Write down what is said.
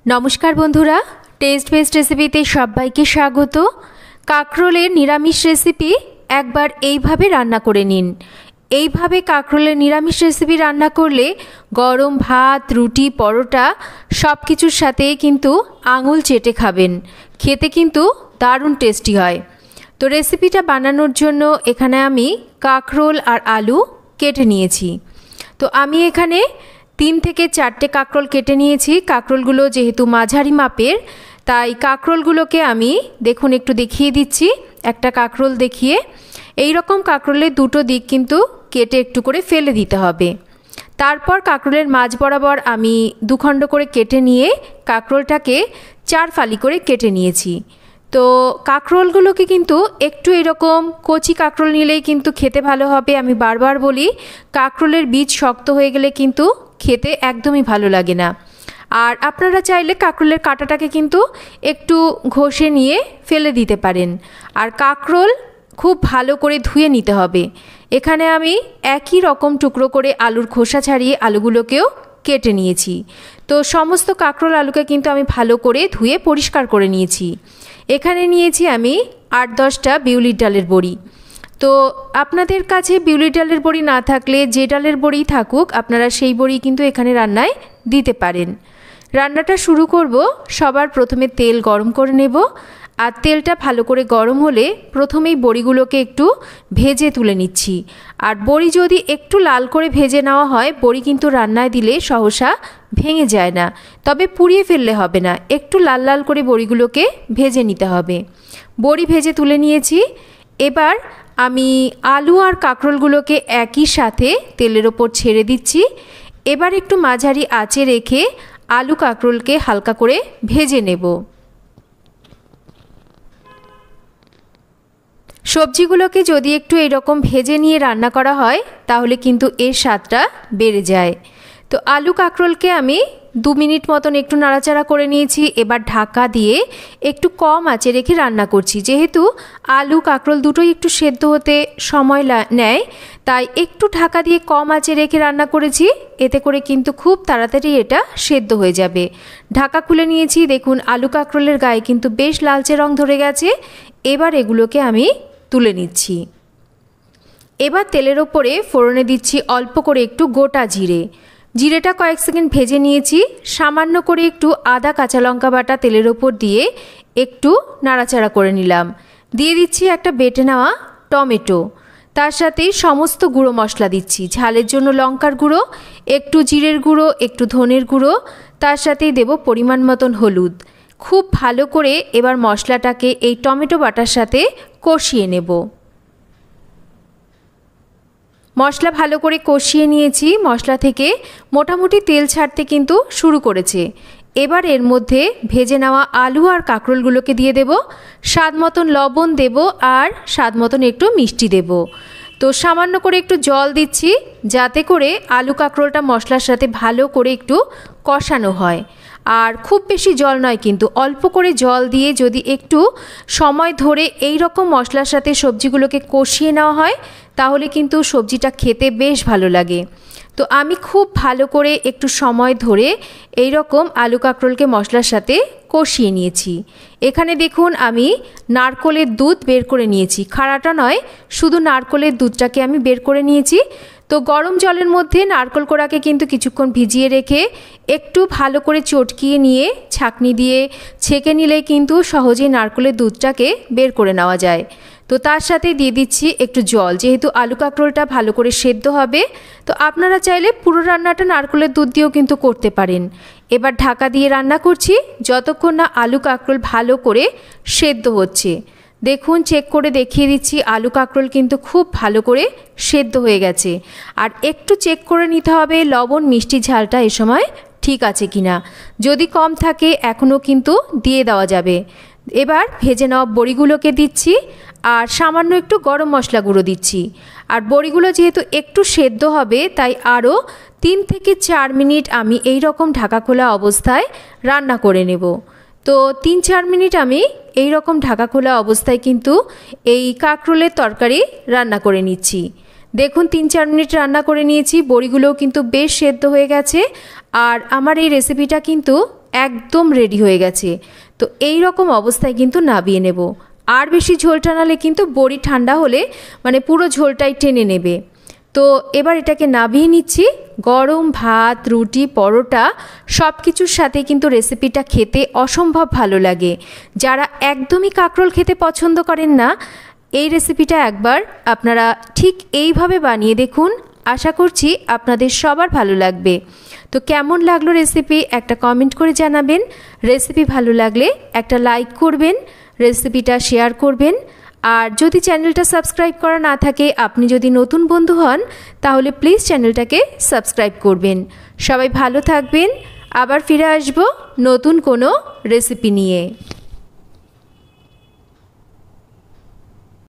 নমস্কার বন্ধুরা, test best রেসিপিতে সবাইকে স্বাগত। কাঁকরোলের নিরামিষ রেসিপি একবার এইভাবে রান্না করে নিন। এইভাবে কাঁকরোলের নিরামিষ রেসিপি রান্না করলে গরম ভাত, রুটি, পরোটা সব কিছুর সাথে কিন্তু আঙুল চেটে খাবেন। খেতে কিন্তু দারুণ টেস্টি হয়। তো রেসিপিটা বানানোর জন্য এখানে আমি কাঁকরোল আর আলু কেটে নিয়েছি। তো আমি এখানে 3 থেকে 4টে কাঁকরোল কেটে নিয়েছি। কাঁকরোলগুলো যেহেতু মাঝারি মাপের, তাই কাঁকরোলগুলোকে আমি দেখুন একটু দেখিয়ে দিচ্ছি। একটা কাঁকরোল দেখিয়ে এই রকম কাঁকরোলের দুটো দিক কিন্তু কেটে একটু করে ফেলে দিতে হবে। তারপর কাঁকরোলের মাঝ বরাবর আমি 2 খণ্ড করে কেটে নিয়ে কাঁকরোলটাকে 4 ফালি করে কেটে নিয়েছি। তো কাঁকরোলগুলোকে কিন্তু একটু এরকম কচি কাঁকরোল নিলেই কিন্তু খেতে ভালো হবে। আমি বারবার বলি, কাঁকরোলের বীজ শক্ত হয়ে গেলে কিন্তু খেতে একদমই ভালো লাগে না। আর আপনারা চাইলে কাঁকরোলের কাঁটাটাকে কিন্তু একটু ঘষে নিয়ে ফেলে দিতে পারেন। আর কাঁকরোল খুব ভালো করে ধুয়ে নিতে হবে। এখানে আমি একই রকম টুকরো করে আলুর খোসা ছাড়িয়ে আলুগুলোকেও কেটে নিয়েছি। তো সমস্ত কাঁকরোল আলুকে কিন্তু আমি ভালো করে ধুয়ে পরিষ্কার করে নিয়েছি। এখানে নিয়েছি আমি 8-10টা বিউলির ডালের বড়ি। তো আপনাদের কাছে বিউলির ডালের বড়ি না থাকলে যে ডালের বড়ি থাকুক, আপনারা সেই বড়ি কিন্তু এখানে রান্নায় দিতে পারেন। রান্নাটা শুরু করব। সবার প্রথমে তেল গরম করে নেব। আর তেলটা ভালো করে গরম হলে প্রথমেই বড়িগুলোকে একটু ভেজে তুলে নিচ্ছি। আর বড়ি যদি একটু লাল করে ভেজে নেওয়া হয়, বড়ি কিন্তু রান্নায় দিলে সহসা ভেঙে যায় না। তবে পুড়িয়ে ফেললে হবে না, একটু লাল লাল করে বড়িগুলোকে ভেজে নিতে হবে। বড়ি ভেজে তুলে নিয়েছি। এবার আমি আলু আর কাঁকরোলগুলোকে একই সাথে তেলের ওপর ছেড়ে দিচ্ছি। এবার একটু মাঝারি আঁচে রেখে আলু কাঁকরোলকে হালকা করে ভেজে নেব। সবজিগুলোকে যদি একটু এরকম ভেজে নিয়ে রান্না করা হয়, তাহলে কিন্তু এর স্বাদটা বেড়ে যায়। তো আলু কাঁকরোলকে আমি 2 মিনিট মতন একটু নাড়াচাড়া করে নিয়েছি। এবার ঢাকা দিয়ে একটু কম আঁচে রেখে রান্না করছি। যেহেতু আলু কাঁকরোল দুটোই একটু সেদ্ধ হতে সময় নেয়, তাই একটু ঢাকা দিয়ে কম আঁচে রেখে রান্না করেছি। এতে করে কিন্তু খুব তাড়াতাড়ি এটা সেদ্ধ হয়ে যাবে। ঢাকা খুলে নিয়েছি। দেখুন আলু কাঁকরোলের গায়ে কিন্তু বেশ লালচে রং ধরে গেছে। এবার এগুলোকে আমি তুলে নিচ্ছি। এবার তেলের ওপরে ফোড়নে দিচ্ছি অল্প করে একটু গোটা জিরে। জিরেটা কয়েক সেকেন্ড ভেজে নিয়েছি। সামান্য করে একটু আদা কাঁচা লঙ্কা বাটা তেলের ওপর দিয়ে একটু নাড়াচাড়া করে নিলাম। দিয়ে দিচ্ছি একটা বেটে নেওয়া টমেটো। তার সাথেই সমস্ত গুঁড়ো মশলা দিচ্ছি। ঝালের জন্য লঙ্কার গুঁড়ো, একটু জিরের গুঁড়ো, একটু ধনের গুঁড়ো, তার সাথেই দেব পরিমাণ মতন হলুদ। খুব ভালো করে এবার মশলাটাকে এই টমেটো বাটার সাথে কষিয়ে নেব। মশলা ভালো করে কষিয়ে নিয়েছি। মশলা থেকে মোটামুটি তেল ছাড়তে কিন্তু শুরু করেছে। এবার এর মধ্যে ভেজে নেওয়া আলু আর কাঁকরোলগুলোকে দিয়ে দেব। স্বাদ মতন লবণ দেব আর স্বাদ মতন একটু মিষ্টি দেব। তো সামান্য করে একটু জল দিচ্ছি, যাতে করে আলু কাঁকরোলটা মশলার সাথে ভালো করে একটু কষানো হয়। আর খুব বেশি জল নয়, কিন্তু অল্প করে জল দিয়ে যদি একটু সময় ধরে এই রকম মশলার সাথে সবজিগুলোকে কষিয়ে নেওয়া হয়, তাহলে কিন্তু সবজিটা খেতে বেশ ভালো লাগে। তো আমি খুব ভালো করে একটু সময় ধরে এই রকম আলু কাঁকরোলকে মশলার সাথে কষিয়ে নিয়েছি। এখানে দেখুন আমি নারকোলের দুধ বের করে নিয়েছি। খাড়াটা নয়, শুধু নারকোলের দুধটাকে আমি বের করে নিয়েছি। তো গরম জলের মধ্যে নারকেল কোড়াকে কিন্তু কিছুক্ষণ ভিজিয়ে রেখে একটু ভালো করে চটকিয়ে নিয়ে ছাঁকনি দিয়ে ছেঁকে নিলেই কিন্তু সহজেই নারকেলের দুধটাকে বের করে নেওয়া যায়। তো তার সাথে দিয়ে দিচ্ছি একটু জল, যেহেতু আলু কাঁকরোলটা ভালো করে সেদ্ধ হবে। তো আপনারা চাইলে পুরো রান্নাটা নারকেলের দুধ দিয়েও কিন্তু করতে পারেন। এবার ঢাকা দিয়ে রান্না করছি যতক্ষণ না আলু কাঁকরোল ভালো করে সেদ্ধ হচ্ছে। দেখুন চেক করে দেখিয়ে দিচ্ছি, আলু কাঁকরোল কিন্তু খুব ভালো করে সেদ্ধ হয়ে গেছে। আর একটু চেক করে নিতে হবে লবণ মিষ্টি ঝালটা এ সময় ঠিক আছে কিনা। যদি কম থাকে এখনও কিন্তু দিয়ে দেওয়া যাবে। এবার ভেজে নেওয়া বড়িগুলোকে দিচ্ছি আর সামান্য একটু গরম মশলা গুঁড়ো দিচ্ছি। আর বড়িগুলো যেহেতু একটু সেদ্ধ হবে, তাই আরও 3 থেকে 4 মিনিট আমি এই রকম ঢাকা খোলা অবস্থায় রান্না করে নেব। তো 3-4 মিনিট আমি এই রকম ঢাকা খোলা অবস্থায় কিন্তু এই কাঁকরোলের তরকারি রান্না করে নিচ্ছি। দেখুন 3-4 মিনিট রান্না করে নিয়েছি। বড়িগুলোও কিন্তু বেশ সেদ্ধ হয়ে গেছে। আর আমার এই রেসিপিটা কিন্তু একদম রেডি হয়ে গেছে। তো এই রকম অবস্থায় কিন্তু নাবিয়ে নেব। আর বেশি ঝোল টানালে কিন্তু বড়ি ঠান্ডা হলে মানে পুরো ঝোলটাই টেনে নেবে। তো এবার এটাকে নাবিয়ে নিচ্ছি। গরম ভাত, রুটি, পরোটা সব কিছুর সাথে কিন্তু রেসিপিটা খেতে অসম্ভব ভালো লাগে। যারা একদমই কাঁকরোল খেতে পছন্দ করেন না, এই রেসিপিটা একবার আপনারা ঠিক এইভাবে বানিয়ে দেখুন। আশা করছি আপনাদের সবার ভালো লাগবে। তো কেমন লাগলো রেসিপি একটা কমেন্ট করে জানাবেন। রেসিপি ভালো লাগলে একটা লাইক করবেন, রেসিপিটা শেয়ার করবেন। আর যদি চ্যানেলটা সাবস্ক্রাইব করা না থাকে, আপনি যদি নতুন বন্ধু হন, তাহলে প্লিজ চ্যানেলটাকে সাবস্ক্রাইব করবেন। সবাই ভালো থাকবেন। আবার ফিরে আসবো নতুন কোনো রেসিপি নিয়ে।